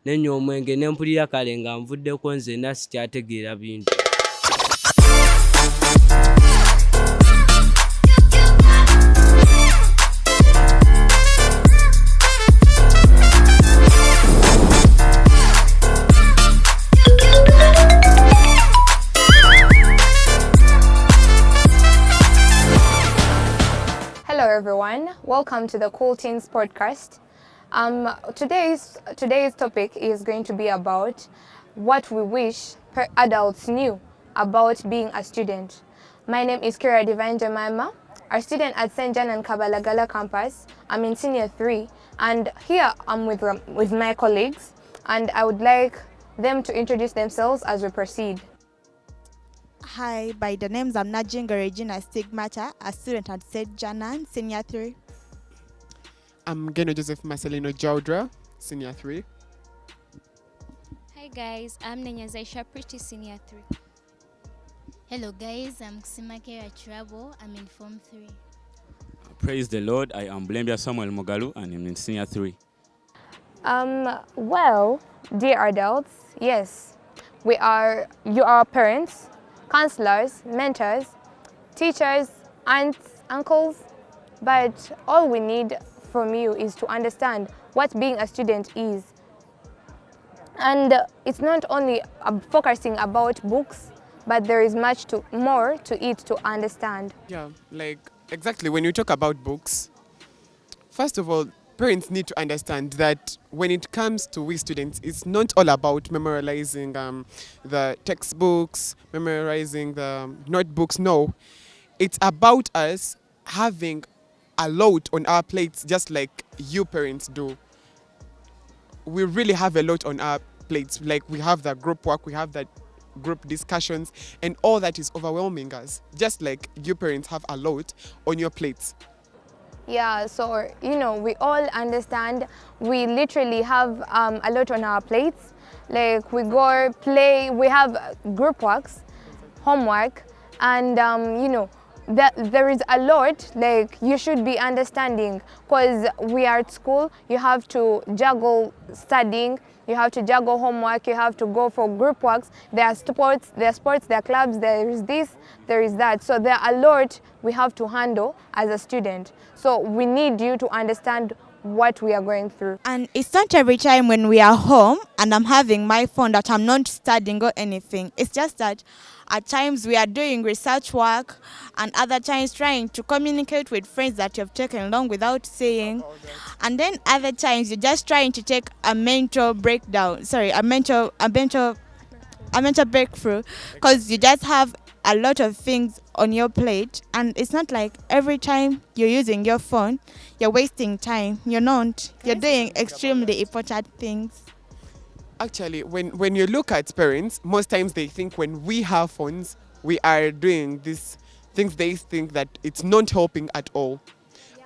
nenywa omwenge ne mpulira kale nga nvuddeko nzenna sikyategeera bintu. Hello everyone, welcome to the Cool Teens Podcast. Today's topic is going to be about what we wish adults knew about being a student. My name is Kira Divine Jemima, a student at St. JANAN Kabalagala campus. I'm in senior 3 and here I'm with my colleagues and I would like them to introduce themselves as we proceed. Hi, by the names I'm Najinga Regina Stigmata, a student at St. JANAN, Senior 3. I'm Geno Joseph Marcelino Jaudra, Senior 3. Hi guys, I'm Nenyazaisha Pretty, Senior 3. Hello guys, I'm Kusimake Achirabo, I'm in Form 3. Praise the Lord, I am Blembia Samuel Mogalu and I'm in Senior 3. Well, dear adults, yes, you are parents, counselors, mentors, teachers, aunts, uncles, but all we need from you is to understand what being a student is. And it's not only focusing about books, but there is much more to it to understand. Yeah, like exactly when you talk about books, first of all, parents need to understand that when it comes to we students, it's not all about memorizing the textbooks, memorizing the notebooks. No, it's about us having a lot on our plates, just like you parents do. We really have a lot on our plates. Like we have the group work, we have the group discussions, and all that is overwhelming us. Just like you parents have a lot on your plates. Yeah, so we all understand we literally have a lot on our plates. Like we go play, we have group works, homework, and there is a lot like you should be understanding, because we are at school. You have to juggle studying, you have to juggle homework, you have to go for group works. There are sports, there are clubs, there is this, there is that. So there are a lot we have to handle as a student. So we need you to understand what we are going through. And it's not every time when we are home and I'm having my phone that I'm not studying or anything. It's just that at times we are doing research work and other times trying to communicate with friends that you've taken long without saying. And then other times you're just trying to take a mental breakdown. Sorry, a mental breakthrough, because you just have a lot of things on your plate, and it's not like every time you're using your phone, you're wasting time. You're not. You're doing extremely important things. Actually, when you look at parents, most times they think when we have phones, we are doing these things. They think that it's not helping at all.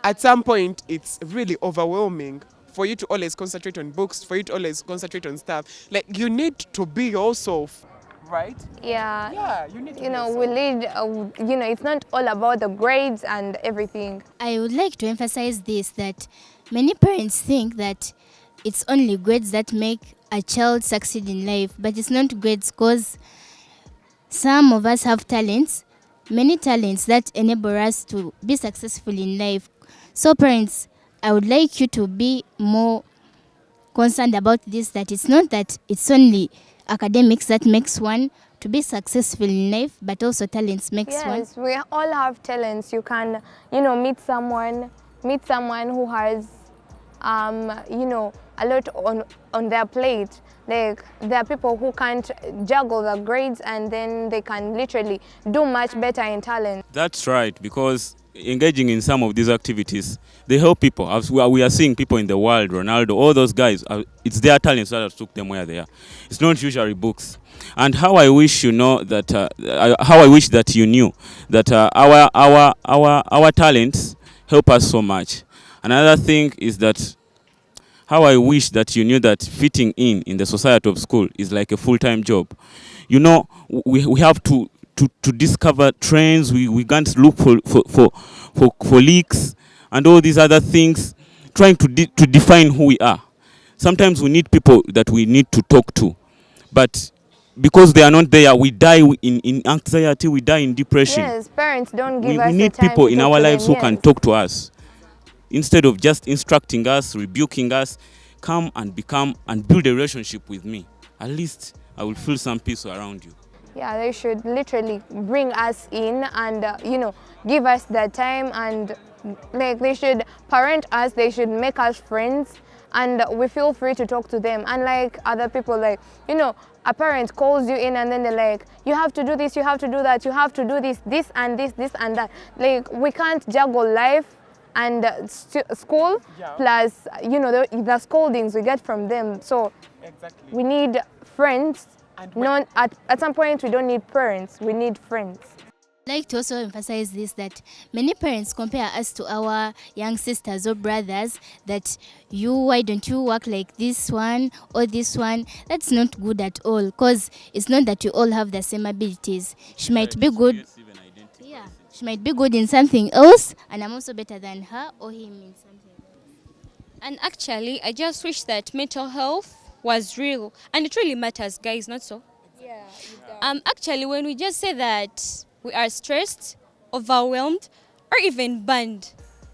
At some point, it's really overwhelming for you to always concentrate on books, for you to always concentrate on stuff. Like, you need to be yourself, right? Yeah, you need to we need, it's not all about the grades and everything. I would like to emphasize this, that many parents think that it's only grades that make a child succeed in life, but it's not grades, because some of us have talents, many talents that enable us to be successful in life. So parents, I would like you to be more concerned about this, that it's not that it's only academics that makes one to be successful in life, but also talents makes one. Yes, we all have talents. You can, meet someone who has, a lot on their plate. Like, there are people who can't juggle the grades and then they can literally do much better in talent. That's right, because engaging in some of these activities, they help people. As we are seeing people in the world, Ronaldo, all those guys, it's their talents that took them where they are. It's not usually books. And how I wish that you knew that our talents help us so much. Another thing is that how I wish that you knew that fitting in the society of school is like a full-time job. We have to discover trends. We can't look for leaks and all these other things, trying to define who we are. Sometimes we need people that we need to talk to, but because they are not there, we die in anxiety, we die in depression. Yes, parents don't give We us the need time people to in talk our to lives them, who can yes. talk to us. Instead of just instructing us, rebuking us, come and become and build a relationship with me. At least I will feel some peace around you. Yeah, they should literally bring us in and, give us the time, and like they should parent us, they should make us friends, and we feel free to talk to them. Unlike other people, like, a parent calls you in and then they're like, you have to do this, you have to do that, you have to do this and this and that. Like, we can't juggle life and school, plus, the scoldings we get from them. So Exactly. we need friends. And At some point, we don't need parents, we need friends. I'd like to also emphasize this, that many parents compare us to our young sisters or brothers, that why don't you work like this one or this one? That's not good at all, because it's not that you all have the same abilities. She might be good. Yeah, she might be good in something else, and I'm also better than her or him in something else. And actually, I just wish that mental health was real, and it really matters, guys, not so? Yeah. Actually, when we just say that we are stressed, overwhelmed, or even burned,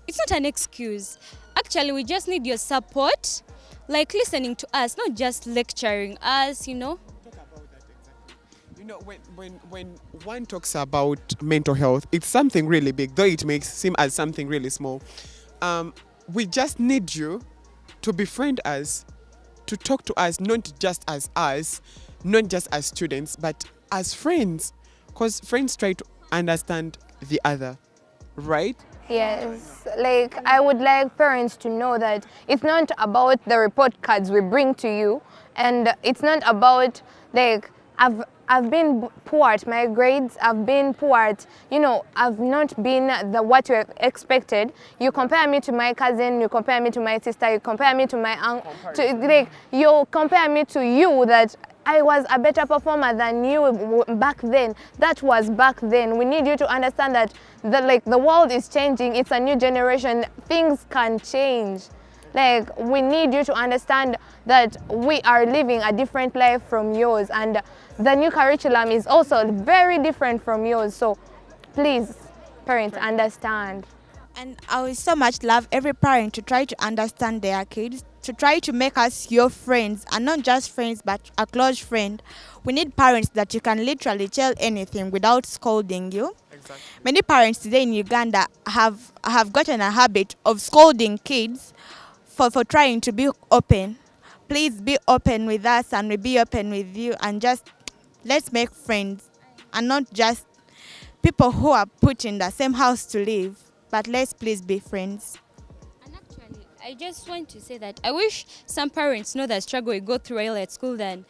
it's not an excuse. Actually, we just need your support, like listening to us, not just lecturing us, talk about that exactly. When one talks about mental health, it's something really big, though it makes seem as something really small. We just need you to befriend us, to talk to us, not just as us, not just as students, but as friends. Because friends try to understand the other, right? Yes, like I would like parents to know that it's not about the report cards we bring to you, and it's not about, like, I've been poor at my grades, I've been poor at, I've not been what you expected. You compare me to my cousin, you compare me to my sister, you compare me to my uncle, you compare me to you, that I was a better performer than you back then. That was back then. We need you to understand that the world is changing. It's a new generation. Things can change. Like, we need you to understand that we are living a different life from yours, and the new curriculum is also very different from yours. So please, parents, understand. And I would so much love every parent to try to understand their kids, to try to make us your friends, and not just friends, but a close friend. We need parents that you can literally tell anything without scolding you. Exactly. Many parents today in Uganda have gotten a habit of scolding kids for trying to be open. Please be open with us, and we be open with you, and just let's make friends, and not just people who are put in the same house to live, but let's please be friends. And actually, I just want to say that I wish some parents know the struggle we go through while at school than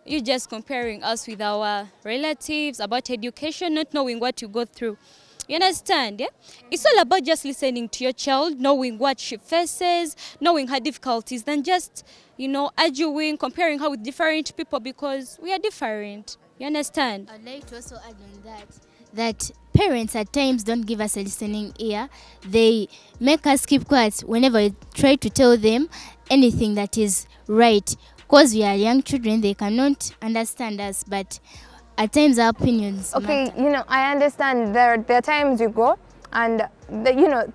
you just comparing us with our relatives about education, not knowing what you go through. You understand, yeah? It's all about just listening to your child, knowing what she faces, knowing her difficulties, than just, arguing, comparing her with different people, because we are different. You understand? I'd like to also add on that parents at times don't give us a listening ear. They make us keep quiet whenever we try to tell them anything that is right. Because we are young children, they cannot understand us, but at times our opinions Okay, matter. I understand there are times you go and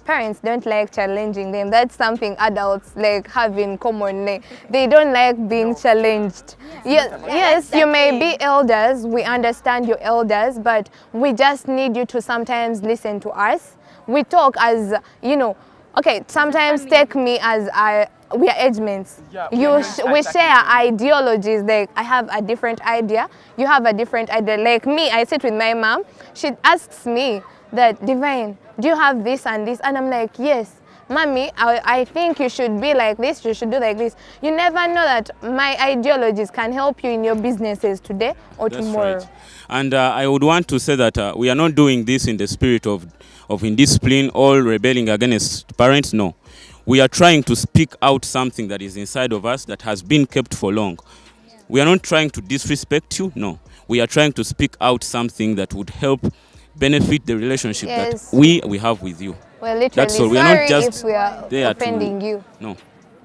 parents don't like challenging them. That's something adults like have in common. They don't like being challenged. Yes, you may be elders, we understand your elders, but we just need you to sometimes listen to us. We talk as, okay, sometimes take me as we are age mates. Yeah, We share ideologies. Like, I have a different idea, you have a different idea. Like me, I sit with my mom, she asks me that, Divine, do you have this and this? And I'm like, yes. Mommy, I think you should be like this, you should do like this. You never know that my ideologies can help you in your businesses today or That's tomorrow. right. And I would want to say that we are not doing this in the spirit of indiscipline or rebelling against parents. No. We are trying to speak out something that is inside of us that has been kept for long. Yeah. We are not trying to disrespect you. No. We are trying to speak out something that would help benefit the relationship that we have with you. Well, literally, that's all. We are sorry not just if we are there offending you. No.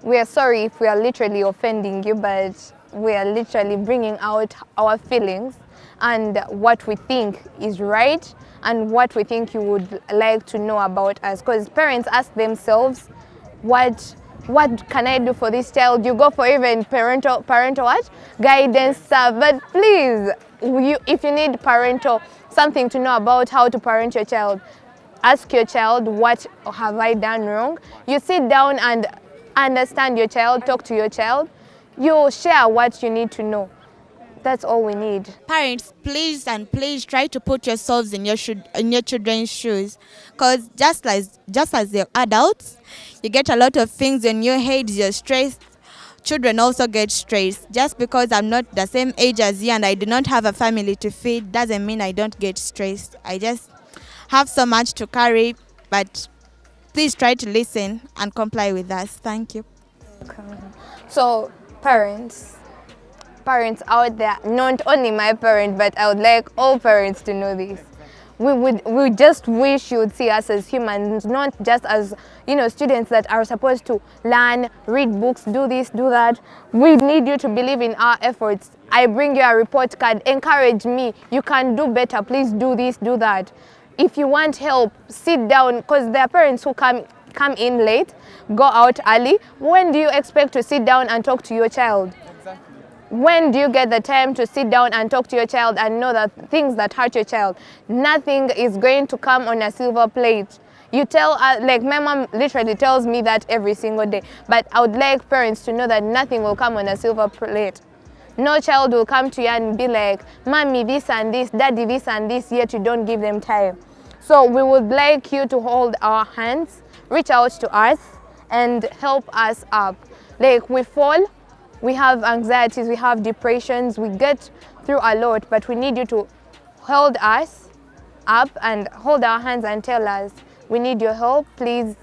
We are sorry if we are literally offending you, but we are literally bringing out our feelings and what we think is right and what we think you would like to know about us. Because parents ask themselves, what can I do for this child? You go for even parental what? Guidance stuff. But please, if you need parental something to know about how to parent your child, ask your child, what have I done wrong? You sit down and understand your child, talk to your child. You share what you need to know. That's all we need. Parents, please and please try to put yourselves in your children's shoes, because just as you're adults, you get a lot of things in your head, you're stressed. Children also get stressed. Just because I'm not the same age as you and I do not have a family to feed doesn't mean I don't get stressed. I just have so much to carry, but please try to listen and comply with us. Thank you. So parents out there, not only my parent, but I would like all parents to know this. We just wish you would see us as humans, not just as, students that are supposed to learn, read books, do this, do that. We need you to believe in our efforts. I bring you a report card, encourage me. You can do better, please do this, do that. If you want help, sit down, because there are parents who come in late, go out early. When do you expect to sit down and talk to your child? When do you get the time to sit down and talk to your child and know that things that hurt your child? Nothing is going to come on a silver plate. You tell, like my mom literally tells me that every single day, but I would like parents to know that nothing will come on a silver plate. No child will come to you and be like, mommy this and this, daddy this and this, yet you don't give them time. So we would like you to hold our hands, reach out to us and help us up. Like we fall, we have anxieties, we have depressions, we get through a lot, but we need you to hold us up and hold our hands and tell us, we need your help, please.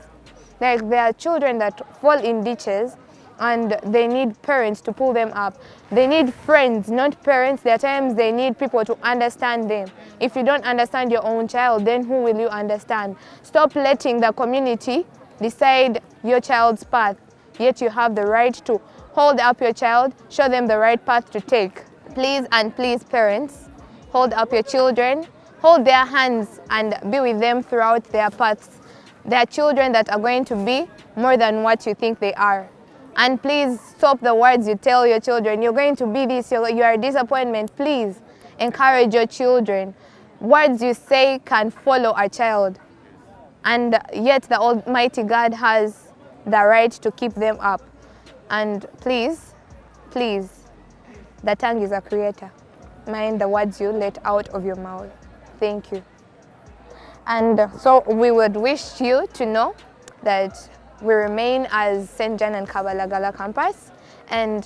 Like there are children that fall in ditches and they need parents to pull them up. They need friends, not parents. There are times they need people to understand them. If you don't understand your own child, then who will you understand? Stop letting the community decide your child's path, yet you have the right to hold up your child, show them the right path to take. Please and please parents, hold up your children, hold their hands and be with them throughout their paths. They are children that are going to be more than what you think they are. And please stop the words you tell your children. You're going to be this, you are a disappointment. Please encourage your children. Words you say can follow a child. And yet the Almighty God has the right to keep them up. And please, the tongue is a creator. Mind the words you let out of your mouth. Thank you. And so we would wish you to know that we remain as St. JANAN Kabalagala campus, and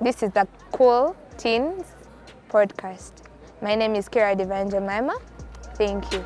this is the COOL Teens Podcast. My name is Kira Divine Jemima. Thank you.